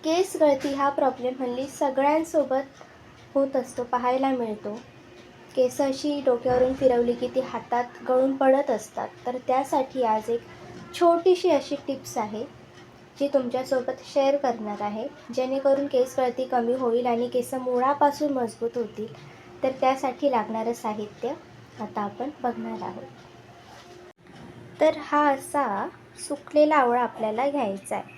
केस गळती हा प्रॉब्लेम हल्ली सगळ्यांसोबत होत असतो, पाहायला मिळतो. केस अशी डोक्यावरून फिरवली की ती हातात गळून पडत असतात. तर त्यासाठी आज एक छोटीशी अशी टिप्स आहे, जी तुमच्यासोबत शेअर करणार आहे, जेणेकरून केस गळती कमी होईल आणि केस मुळापासून मजबूत होतील. तर त्यासाठी लागणारं साहित्य आता आपण बघणार आहोत. तर हा असा सुकलेला आवळा आपल्याला घ्यायचा आहे.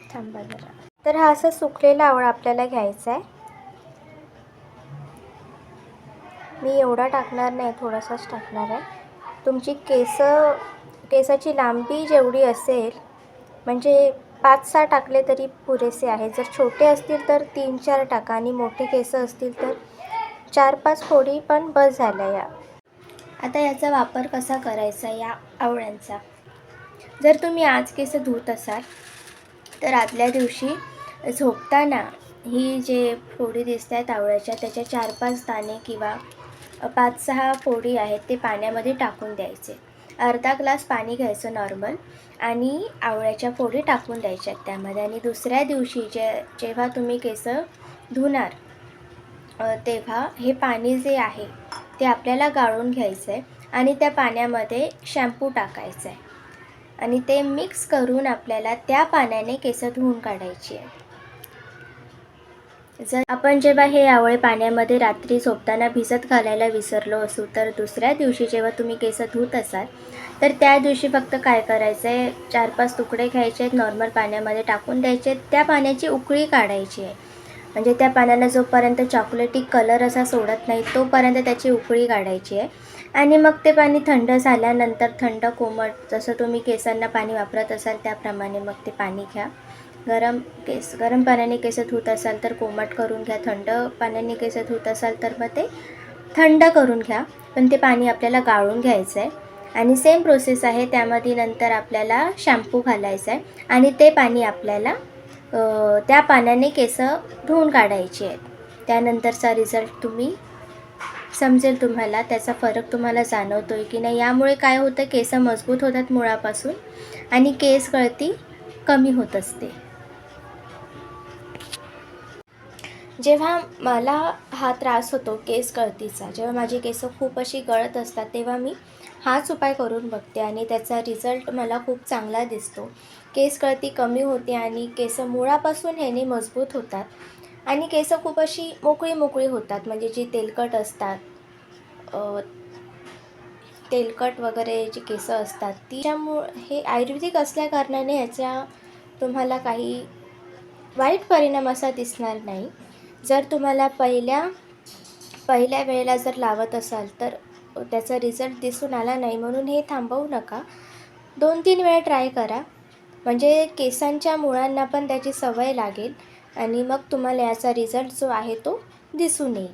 थांबा जरा. तर हा असा सुकलेला आवळा आपल्याला घ्यायचा आहे. मी एवढा टाकणार नाही, थोडासाच टाकणार आहे. तुमची केसाची लांबी जेवढी असेल, म्हणजे 5-6 टाकले तरी पुरेसे आहे. जर छोटे असतील तर 3-4 टाका आणि मोठे केस असतील तर 4-5 फोडी पण बस झाल्या या. आता याचा वापर कसा करायचा या आवळ्यांचा? जर तुम्ही आज केस धुत असाल तर आदल्या दिवशी झोपताना ही जे फोडी दिसत आहेत आवळ्याच्या, त्याच्या 4-5 दाणे किंवा 5-6 फोडी आहेत ते पाण्यामध्ये टाकून द्यायचे. अर्धा ग्लास पाणी घ्यायचं नॉर्मल आणि आवळ्याच्या फोडी टाकून द्यायच्या त्यामध्ये. आणि दुसऱ्या दिवशी जेव्हा तुम्ही केस धुणार तेव्हा हे पाणी जे आहे ते आपल्याला गाळून घ्यायचं आहे आणि त्या पाण्यामध्ये शॅम्पू टाकायचा आहे आणि ते मिक्स करून आपल्याला त्या पाण्याने केस धुवून काढायची आहे. जर आपण जेव्हा हे आवळे पाण्यामध्ये रात्री झोपताना भिजत घालायला विसरलो असू तर दुसऱ्या दिवशी जेव्हा तुम्ही केस धुत असाल तर त्या दिवशी फक्त काय करायचं आहे, 4-5 तुकडे घ्यायचे आहेत, नॉर्मल पाण्यामध्ये टाकून द्यायचे आहेत, त्या पाण्याची उकळी काढायची आहे. म्हणजे त्या पाण्याला जोपर्यंत चॉकलेटी कलर असा सोडत नाही तोपर्यंत त्याची उकळी काढायची आहे. आणि मग ते पाणी थंड झाल्यानंतर थंड कोमट जसं तुम्ही केसांना पाणी वापरत असाल त्याप्रमाणे मग ते पाणी घ्या. गरम पाण्याने केस धुत असाल तर कोमट करून घ्या. थंड पाण्याने केस धुत असाल तर मग ते थंड करून घ्या. पण ते पाणी आपल्याला गाळून घ्यायचं आहे आणि सेम प्रोसेस आहे. त्यामध्ये नंतर आपल्याला शॅम्पू घालायचा आहे आणि ते पाणी आपल्याला त्या पाण्याने केस धुवून काढायचे आहेत. त्यानंतरचा रिझल्ट समजेल तुम्हाला, त्याचा फरक तुम्हाला जाणवतो आहे की नाही. यामुळे काय होतं, केस मजबूत होतात मुळापासून आणि केस गळती कमी होत असते. जेव्हा मला हा त्रास होतो केस गळतीचा, जेव्हा माझी केस खूप अशी गळत असतात तेव्हा मी हाच उपाय करून बघते आणि त्याचा रिझल्ट मला खूप चांगला दिसतो. केस गळती कमी होते आणि केस मुळापासून ह्याने मजबूत होतात आणि केस खूप अशी मोकळी होतात. म्हणजे जी तेलकट असतात, तेलकट वगैरे जी केस असतात त्यामुळे हे आयुर्वेदिक असल्याकारणाने ह्याचा तुम्हाला काही वाईट परिणाम असा दिसणार नाही. जर तुम्हाला पहिल्या वेळेला जर लावत असाल तर त्याचा रिझल्ट दिसून आला नाही म्हणून हे थांबवू नका. 2-3 वेळा ट्राय करा, म्हणजे केसांच्या मुळांना पण त्याची सवय लागेल आणि मग तुम्हाला याचा रिझल्ट जो आहे तो दिसून येईल.